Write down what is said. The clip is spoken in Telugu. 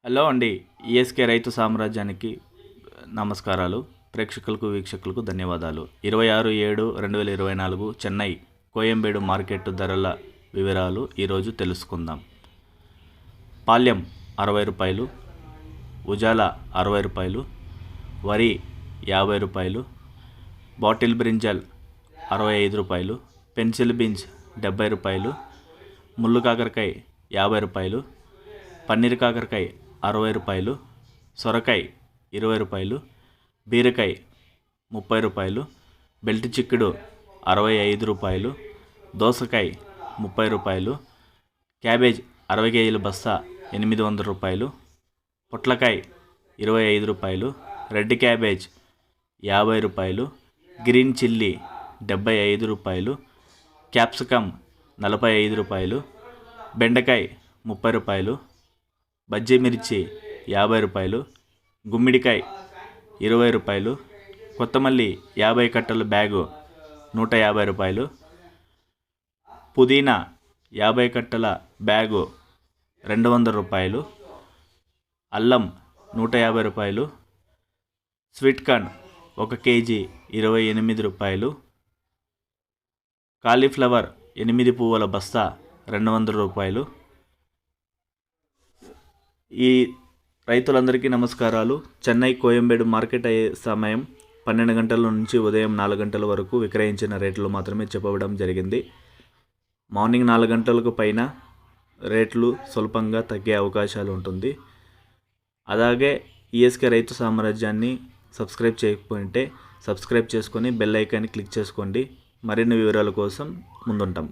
హలో అండి. ఈఎస్కే రైతు సామ్రాజ్యానికి నమస్కారాలు. ప్రేక్షకులకు వీక్షకులకు ధన్యవాదాలు. 26/7/2024 చెన్నై కోయంబేడు మార్కెట్ ధరల వివరాలు ఈరోజు తెలుసుకుందాం. పాల్యం ₹60, ఉజాల ₹60, వరి ₹50, బాటిల్ బ్రింజల్ ₹65, పెన్సిల్ బీన్స్ ₹70, ముళ్ళు కాకరకాయ ₹50, పన్నీర్ కాకరకాయ ₹60, సొరకాయ ₹20, బీరకాయ ₹30, బెల్ట్ చిక్కుడు ₹65, దోసకాయ ₹30, క్యాబేజ్ 60 కేజీల బస్తా ₹800, పొట్లకాయ ₹25, red cabbage ₹50, green chilli ₹75, capsicum ₹45, బెండకాయ ₹30, బజ్జీ మిర్చి ₹50, గుమ్మిడికాయ ₹20, కొత్తమల్లి 50 కట్టల బ్యాగు ₹150, పుదీనా 50 కట్టల బ్యాగు ₹200, అల్లం ₹150, స్వీట్ కార్న్ 1 కేజీ ₹28, కాలీఫ్లవర్ 8 పువ్వుల బస్తా ₹200. ఈ రైతులందరికీ నమస్కారాలు. చెన్నై కోయంబేడు మార్కెట్ అయ్యే సమయం 12 గంటల నుంచి ఉదయం 4 గంటల వరకు విక్రయించిన రేట్లు మాత్రమే చెప్పడం జరిగింది. మార్నింగ్ 4 గంటలకు పైన రేట్లు స్వల్పంగా తగ్గే అవకాశాలు ఉంటుంది. అలాగే ఈఎస్కే రైతు సామ్రాజ్యాన్ని సబ్స్క్రైబ్ చేయకపోతే సబ్స్క్రైబ్ చేసుకొని బెల్ ఐకాన్ని క్లిక్ చేసుకోండి. మరిన్ని వివరాల కోసం ముందుంటాం.